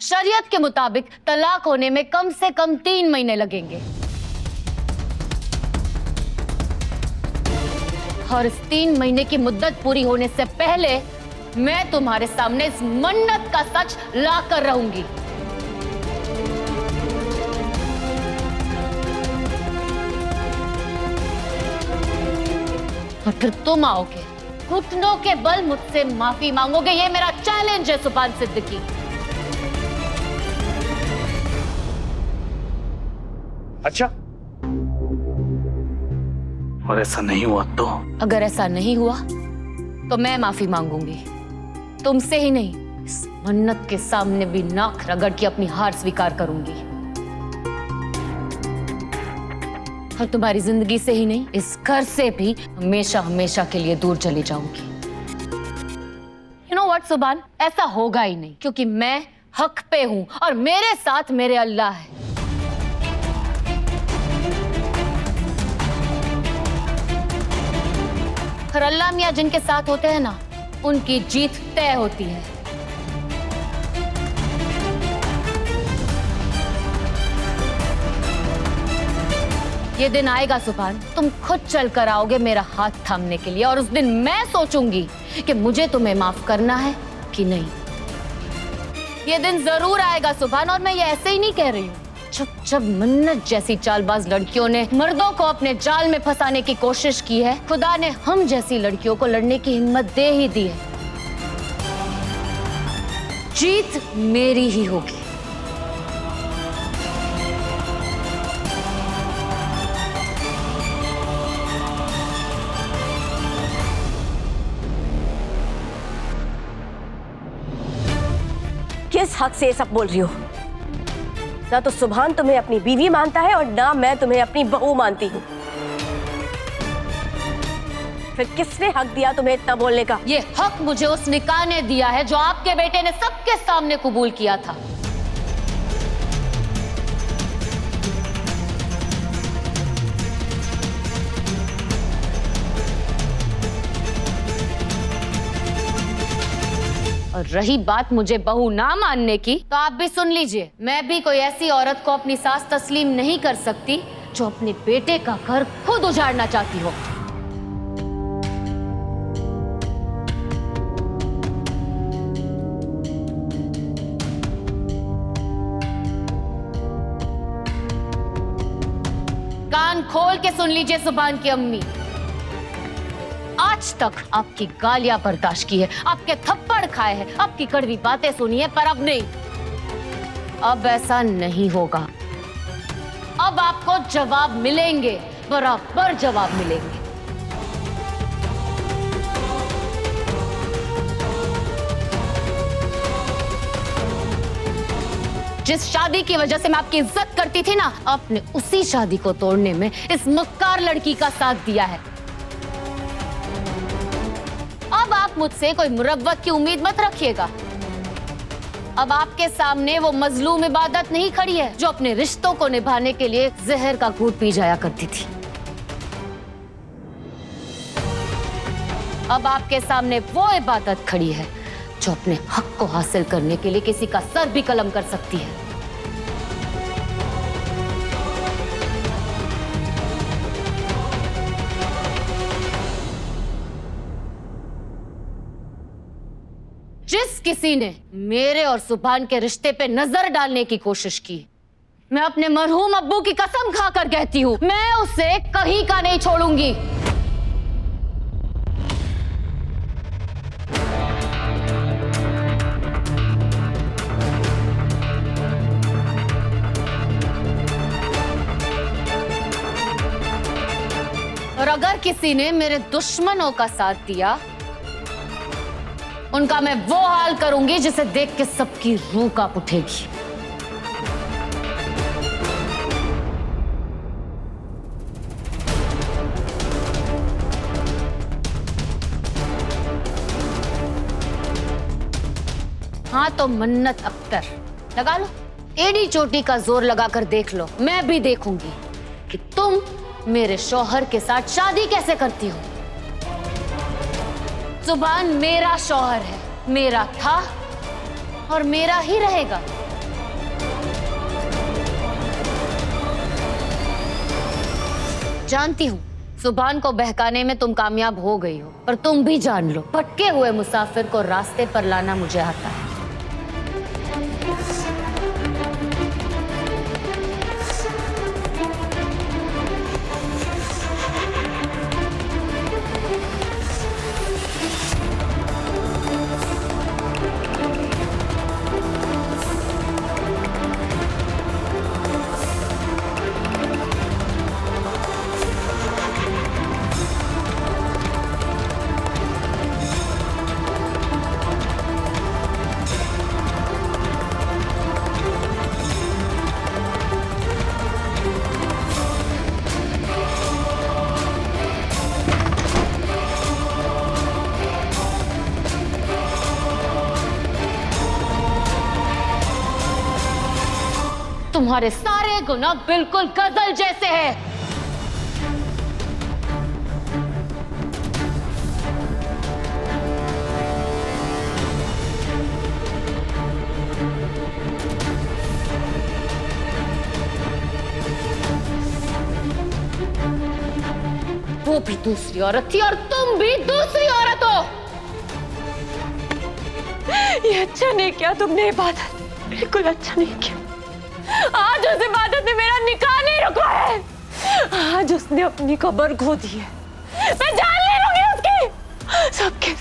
शरीयत के मुताबिक तलाक होने में कम से कम 3 महीने लगेंगे। और इस 3 महीने की मुद्दत पूरी होने से पहले मैं तुम्हारे सामने इस मन्नत का सच ला कर रहूंगी। और फिर तुम आओगे, घुटनों के बल मुझसे माफी मांगोगे। ये मेरा चैलेंज है सुभान सिद्दीकी। अच्छा, और ऐसा नहीं हुआ तो? अगर ऐसा नहीं हुआ तो मैं माफी मांगूंगी, तुमसे ही नहीं, इस मन्नत के सामने भी नाक रगड़ के अपनी हार स्वीकार करूंगी। और तुम्हारी जिंदगी से ही नहीं, इस घर से भी हमेशा हमेशा के लिए दूर चली जाऊंगी। यू नो व्हाट सुभान, ऐसा होगा ही नहीं, क्योंकि मैं हक पे हूं और मेरे साथ मेरे अल्लाह है। और अल्लाह मियां जिनके साथ होते हैं ना, उनकी जीत तय होती है। ये दिन आएगा सुभान, तुम खुद चल कर आओगे मेरा हाथ थामने के लिए, और उस दिन मैं सोचूंगी कि मुझे तुम्हें माफ करना है कि नहीं। ये दिन जरूर आएगा सुभान, और मैं ये ऐसे ही नहीं कह रही हूँ। जब मन्नत जैसी चालबाज लड़कियों ने मर्दों को अपने जाल में फंसाने की कोशिश की है, खुदा ने हम जैसी लड़कियों को लड़ने की हिम्मत दे ही दी है। जीत मेरी ही होगी। किस हक से ये सब बोल रही हो? ना तो सुभान तुम्हें अपनी बीवी मानता है और ना मैं तुम्हें अपनी बहू मानती हूँ। फिर किसने हक दिया तुम्हें इतना बोलने का? ये हक मुझे उस निकाह ने दिया है जो आपके बेटे ने सबके सामने कबूल किया था। और रही बात मुझे बहू ना मानने की, तो आप भी सुन लीजिए, मैं भी कोई ऐसी औरत को अपनी सास तस्लीम नहीं कर सकती जो अपने बेटे का घर खुद उजाड़ना चाहती हो। कान खोल के सुन लीजिए सुभान की अम्मी, आज तक आपकी गालियां बर्दाश्त की है, आपके थप्पड़ खाए हैं, आपकी कड़वी बातें सुनी है, पर अब नहीं, अब ऐसा नहीं होगा। अब आपको जवाब मिलेंगे, बराबर जवाब मिलेंगे। जिस शादी की वजह से मैं आपकी इज्जत करती थी ना, आपने उसी शादी को तोड़ने में इस मक्कार लड़की का साथ दिया है। अब आप मुझसे कोई मुरव्वत की उम्मीद मत रखिएगा। अब आपके सामने वो मजलूम इबादत नहीं खड़ी है जो अपने रिश्तों को निभाने के लिए जहर का घूंट पी जाया करती थी। अब आपके सामने वो इबादत खड़ी है जो अपने हक को हासिल करने के लिए किसी का सर भी कलम कर सकती है। जिस किसी ने मेरे और सुभान के रिश्ते पे नजर डालने की कोशिश की, मैं अपने मरहूम अब्बू की कसम खाकर कहती हूं, मैं उसे कहीं का नहीं छोड़ूंगी। और अगर किसी ने मेरे दुश्मनों का साथ दिया, उनका मैं वो हाल करूंगी जिसे देख के सबकी रूह कांप उठेगी। हाँ तो मन्नत अख्तर, लगा लो, एड़ी चोटी का जोर लगाकर देख लो, मैं भी देखूंगी कि तुम मेरे शौहर के साथ शादी कैसे करती हो। सुभान मेरा शौहर है, मेरा था और मेरा ही रहेगा। जानती हूँ सुभान को बहकाने में तुम कामयाब हो गई हो, पर तुम भी जान लो भटके हुए मुसाफिर को रास्ते पर लाना मुझे आता है। तुम्हारे सारे गुनाह बिल्कुल गजल जैसे हैं। वो भी दूसरी औरत थी और तुम भी दूसरी औरत हो। ये अच्छा नहीं किया तुमने, इबादत बिल्कुल अच्छा नहीं किया। आज उस इबादत ने मेरा निकाह नहीं रुका है, आज उसने अपनी कब्र खो दी है। मैं जान ले लूंगी उसकी। सबके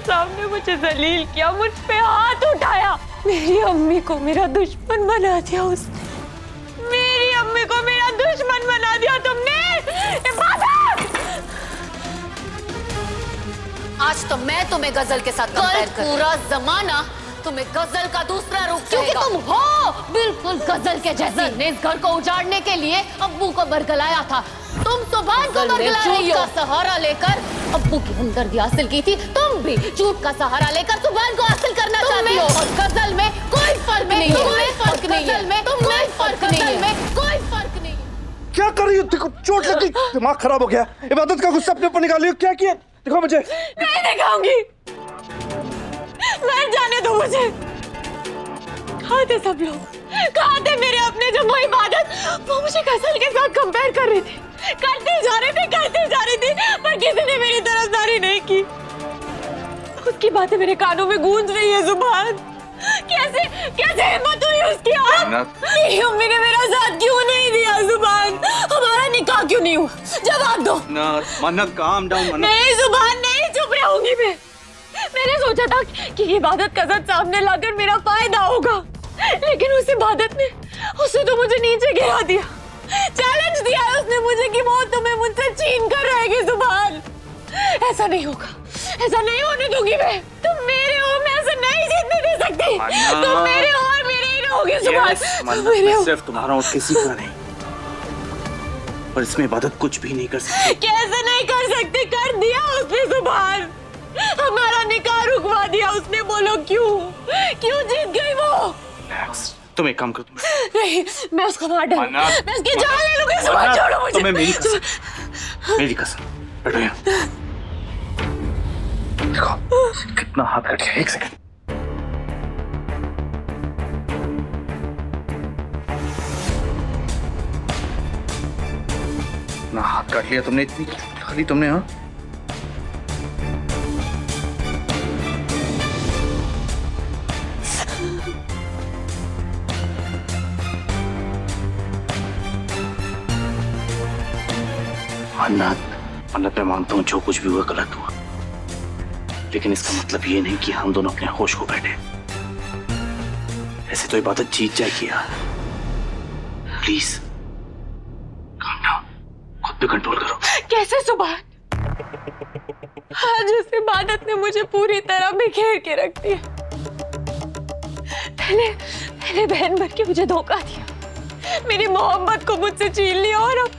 सामने मुझे जलील किया, मुझ पे हाथ उठाया, मेरी अम्मी को मेरा दुश्मन बना दिया उसने, मेरी अम्मी को मेरा दुश्मन बना दिया तुमने। इबादत! आज तो मैं तुम्हें गजल के साथ कंपेयर कर, पूरा जमाना तुम्हें गजल का दूसरा रूप क्योंकि तुम हो बिल्कुल गजल के जैसे। ने इस घर को उजाड़ने के लिए अब्बू को बरगलाया था, तुम सुभान को बरगला रही हो। का सहारा लेकर अब्बू की हमदर्दी हासिल की थी, तुम भी झूठ का सहारा लेकर सुभान को हासिल करना चाहती हो। और गजल में कोई फर्क नहीं है, कोई फर्क नहीं है, कोई फर्क नहीं है, कोई फर्क नहीं है। क्या कर रही हो? देखो चोट लगी, दिमाग खराब हो गया। इबादत का गुस्सा अपने ऊपर निकाल रही हो, क्या किया? दिखाओ मुझे। नहीं दिखाऊंगी, मर जाने दो मुझे। कहाँ थे सब लोग? कहाँ थे मेरे अपने जो वो इबादत? वो मुझे गजल के साथ कंपेयर कर रहे थे, करते जा रहे थे, पर किसी ने मेरी तरफदारी नहीं की। उसकी बातें मेरे कानों में गूंज रही है। जुबान कैसे हिम्मत हुई उसकी? मेरी अम्मी ने मेरा साथ क्यों नहीं दिया? जुबान, हमारा निकाह क्यों नहीं हुआ? जवाब दो। मन्नत, काम डाउन। नहीं जुबान, नहीं चुप रहूंगी मैं। मैंने सोचा था कि इबादत का सच सामने लाकर मेरा फायदा होगा, लेकिन उस इबादत ने उसने तो मुझे नीचे गिरा दिया। चैलेंज दिया है उसने मुझे कि वो तुम्हें मुझसे छीन कर रहेगी। जुबान, ऐसा नहीं होगा, ऐसा नहीं होने दूंगी मैं। तुम मेरे हो, मैं ऐसा नहीं जीतने दे सकती। तुम मेरे हो और मेरे ही रहोगे। जुबान, सिर्फ तुम्हारा और किसी का नहीं, पर इसमें इबादत कुछ भी नहीं कर सकती। कैसे नहीं कर सकती? कर दिया उसने। जुबान, हमारा निकाह रुकवा दिया उसने। बोलो क्यों जीत गई वो? तुम एक काम करो, नहीं, मैं उसको मार डालूंगी, मैं उसकी जान ले लूंगी। जुबान, छोड़ो मुझे। तुम्हें मेरी कसम, बैठो यहाँ। देखो कितना हाथ कट गया। एक सेकंड। इतना हाथ काट लिया तुमने, इतनी खाली तुमने। हाँ, मन्नत, मैं मानता हूं जो कुछ भी हुआ गलत हुआ, लेकिन इसका मतलब ये नहीं कि हम दोनों अपने होश को बैठे। ऐसे तो इबादत जीत जाएगी यार। प्लीज काम डाउन, खुद पे कंट्रोल करो। कैसे सुभान? आज उस इबादत ने मुझे पूरी तरह बिखेर के रख दिया। पहले बहन भर के मुझे धोखा दिया, मेरी मोहब्बत को मुझसे छीन लिया, और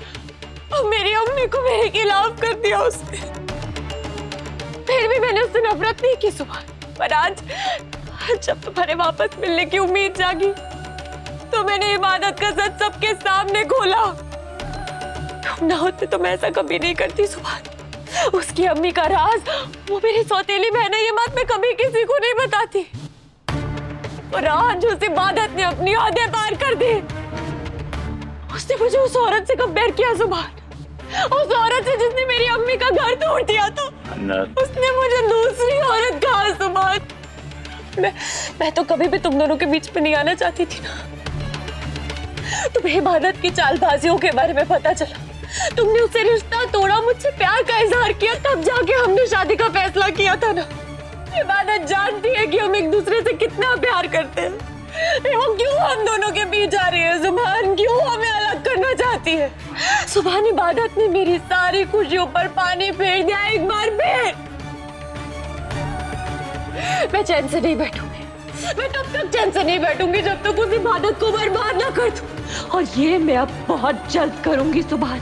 अब मेरी अम्मी को मेरे खिलाफ कर दिया उसने। फिर भी मैंने उससे नफरत नहीं की सुभान, पर आज जब तुम्हारे वापस मिलने की उम्मीद जागी तो मैंने इबादत का सच सबके सामने खोला। तुम ना होते तो मैं ऐसा कभी नहीं करती सुभान। उसकी अम्मी का राज, वो मेरी सौतेली बहन है, ये बात मैं कभी किसी को नहीं बताती, और आज उस इबादत ने अपनी हदें पार कर दी। उसने मुझे उस औरत से कंपेयर किया जुबान, उस औरत से जिसने मेरी अम्मी का घर तोड़ दिया था। उसने मुझे दूसरी औरत कहा जुबान। मैं तो कभी भी तुम दोनों के बीच में नहीं आना चाहती थी ना। तुम्हें इबादत की चालबाजियों के बारे में पता चला, तुमने उससे रिश्ता तोड़ा, मुझसे प्यार का इजहार किया, तब जाके हमने शादी का फैसला किया था ना। इबादत जानती है कि हम एक दूसरे से कितना प्यार करते हैं। वो क्यों हम दोनों के बीच आ रही है जुबान, क्यों हमें अलग करना चाहती है? सुभान इबादत ने मेरी सारी खुशियों पर पानी फेर दिया एक बार फिर। मैं चैन से नहीं बैठूंगी, मैं तब तक चैन से नहीं बैठूंगी जब तक उस इबादत को बर्बाद ना कर दूं। और ये मैं अब बहुत जल्द करूंगी सुभान।